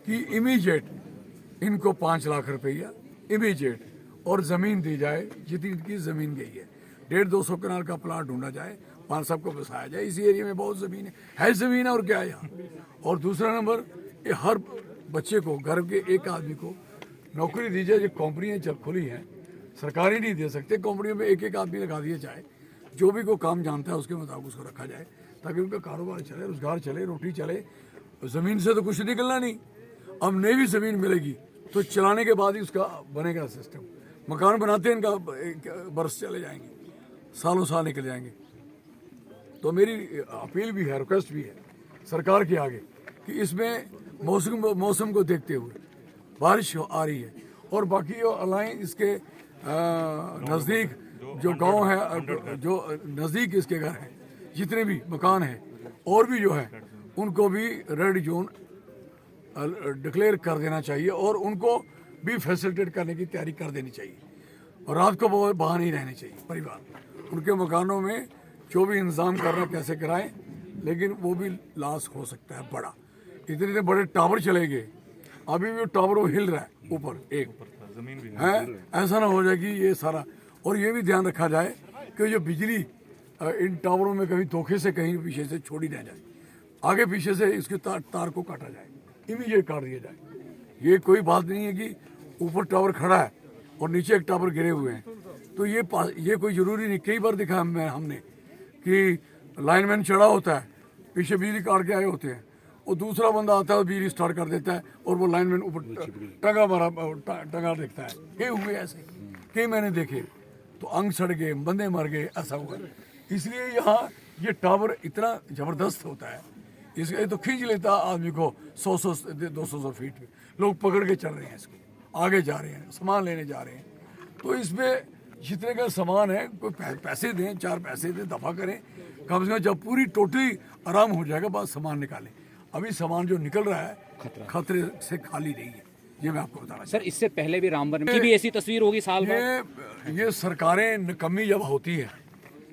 कि इमीडिएट इनको 5 लाख रुपया इमीडिएट और ज़मीन दी जाए जितनी इनकी ज़मीन गई है। 150-200 कनाल का प्लाट ढूंढा जाए, पान साहब को बसाया जाए। इसी एरिया में बहुत ज़मीन है ज़मीन है और क्या है यहाँ। और दूसरा नंबर, ये हर बच्चे को, घर के एक आदमी को नौकरी दी जाए। जो कंपनियाँ जब खुली हैं, सरकारी नहीं दे सकते, कंपनियों में एक एक आदमी लगा दिया जाए, जो भी को काम जानता है उसके मुताबिक उसको रखा जाए, ताकि उनका कारोबार चले, रोजगार चले, रोटी चले। ज़मीन से तो कुछ निकलना नहीं। अब नई भी ज़मीन मिलेगी तो चलाने के बाद ही उसका बनेगा सिस्टम। मकान बनाते हैं, इनका बरस चले जाएंगे, सालों साल निकल जाएंगे। तो मेरी अपील भी है, रिक्वेस्ट भी है सरकार के आगे कि इसमें मौसम को देखते हुए बारिश आ रही है, और बाकी जो अलाइन इसके नज़दीक जो गांव है, जो नज़दीक इसके घर हैं, जितने भी मकान हैं और भी जो है, उनको भी रेड जोन डिक्लेयर कर देना चाहिए और उनको भी फैसिलिटेट करने की तैयारी कर देनी चाहिए। और रात को वो बाहर नहीं रहने चाहिए परिवार, उनके मकानों में जो भी इंतज़ाम करना कैसे कराएं, लेकिन वो भी लॉस हो सकता है बड़ा। इतने बड़े टावर चले गए, अभी भी टावर वो हिल रहा है ऊपर एक जमीन भी है। ऐसा ना हो जाए कि ये सारा, और ये भी ध्यान रखा जाए कि जो बिजली इन टावरों में कभी धोखे से कहीं पीछे से छोड़ी ना जाए, आगे पीछे से इसके तार को काटा जाए, इमीडिएट काट दिया जाए। ये कोई बात नहीं है कि ऊपर टावर खड़ा है और नीचे एक टावर गिरे हुए हैं, तो ये कोई ज़रूरी नहीं। कई बार देखा हमने कि लाइनमैन चढ़ा होता है, पीछे बिजली काट के आए होते हैं, और दूसरा बंदा आता है बिजली स्टार्ट कर देता है, और वो लाइनमैन ऊपर टंगा देखता है। कई हुए ऐसे, कई मैंने देखे, तो अंग सड़ गए, बंदे मर गए, ऐसा हुआ। इसलिए यहाँ ये टावर इतना ज़बरदस्त होता है, इसका तो खींच लेता आदमी को 100-200 फीट पे। लोग पकड़ के चल रहे हैं इसको, आगे जा रहे हैं, सामान लेने जा रहे हैं। तो इसमें जितने का सामान है, कोई पैसे दें, 4 पैसे दें, दफ़ा करें कम से कम। जब पूरी टोटली आराम हो जाएगा, बाद सामान निकालें। अभी सामान जो निकल रहा है खतरे से खाली नहीं है, ये मैं आपको बताना। सर, इससे पहले भी रामबन की भी ऐसी तस्वीर होगी साल बाद। ये सरकारें निकम्मी जब होती है,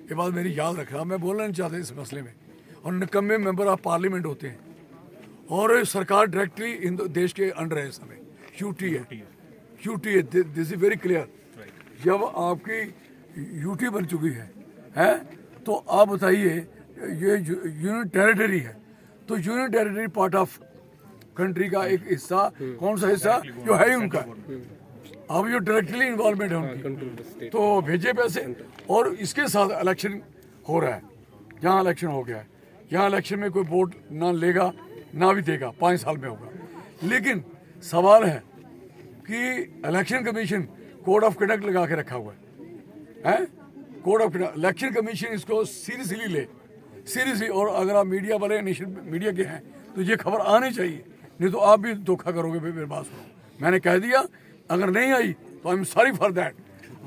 ये बात मेरी याद रखना, मैं बोलना नहीं चाहता इस मसले में, और निकम्मे मेंबर ऑफ पार्लियामेंट होते हैं, और सरकार डायरेक्टली इन देश के अंडर है। इस समय यूटी है, दिस इज वेरी क्लियर। जब आपकी यूटी बन चुकी है तो आप बताइए, ये यूनियन टेरिटरी है, तो union territory part of country का एक हिस्सा, कौन सा हिस्सा जो है ही उनका। अब जो डायरेक्टली इन्वॉल्वमेंट है उनकी, तो भेजे पैसे। और इसके साथ इलेक्शन हो रहा है, जहाँ इलेक्शन हो गया है, यहाँ इलेक्शन में कोई वोट ना लेगा ना भी देगा, 5 साल में होगा। लेकिन सवाल है कि election commission code of conduct लगा के रखा हुआ है, code of conduct. Election commission इसको सीरियसली ले, सीरियसली। और अगर आप मीडिया वाले, नेशनल मीडिया के हैं, तो ये खबर आनी चाहिए, नहीं तो आप भी धोखा करोगे। मेरे पास सुनो, मैंने कह दिया, अगर नहीं आई तो I am sorry for that.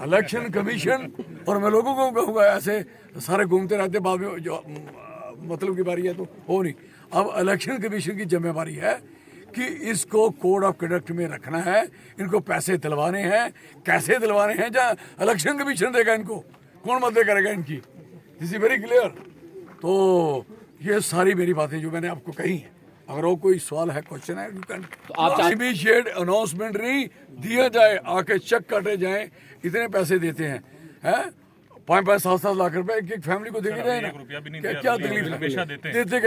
Election commission, और मैं लोगों को कहूँगा, ऐसे सारे घूमते रहते, बाद में जो मतलब की बारी है तो हो नहीं। अब इलेक्शन कमीशन की जिम्मेवारी है कि इसको कोड ऑफ कंडक्ट में रखना है, इनको पैसे दिलवाने हैं, कैसे दिलवाने हैं, जहाँ इलेक्शन कमीशन देगा इनको, कौन मदद करेगा इनकी। This is very clear. तो ये सारी मेरी बातें जो मैंने आपको कही हैं, अगर वो कोई सवाल है, क्वेश्चन है, तो आप इमीडिएट अनाउंसमेंट नहीं दिया जाए, आके चेक काटे जाएं। इतने पैसे देते हैं 5-7 लाख रुपए एक फैमिली को देके जाए ना, क्या तकलीफ है? देते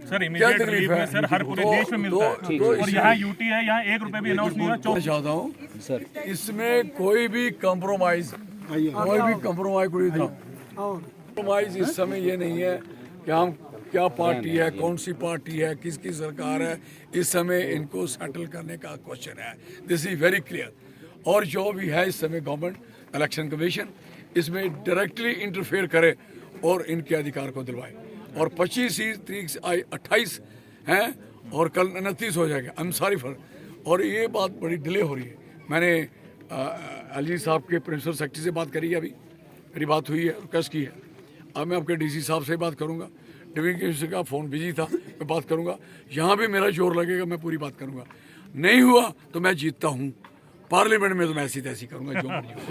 सर, इमीडिएट रिलीफ में सर हर पूरे देश में मिलता है, और यहाँ यूटी है, यहाँ 1 रुपए भी अनाउंस नहीं हुआ। मैं चाहता हूँ सर, इसमें कोई भी कंप्रोमाइज इस समय ये नहीं है कि हम क्या पार्टी है, कौन सी पार्टी है, किसकी सरकार है। इस समय इनको सेटल करने का क्वेश्चन है, दिस इज वेरी क्लियर। और जो भी है इस समय गवर्नमेंट, इलेक्शन कमीशन इसमें डायरेक्टली इंटरफेयर करे और इनके अधिकार को दिलवाए। और 25 तारीख से 28 हैं, और कल 29 हो जाएगा। आई एम सॉरी फॉर, और ये बात बड़ी डिले हो रही है। मैंने एलजी साहब के प्रिंसिपल सेक्रेटरी से बात करी है, अभी मेरी बात हुई है, रिक्वेस्ट की है। अब मैं आपके डीसी साहब से बात करूंगा, डिवीजन का फ़ोन बिजी था, मैं बात करूंगा। यहाँ भी मेरा जोर लगेगा, मैं पूरी बात करूंगा। नहीं हुआ तो मैं जीतता हूँ, पार्लियामेंट में तो मैं ऐसी तैसी करूंगा जो मर्जी हो।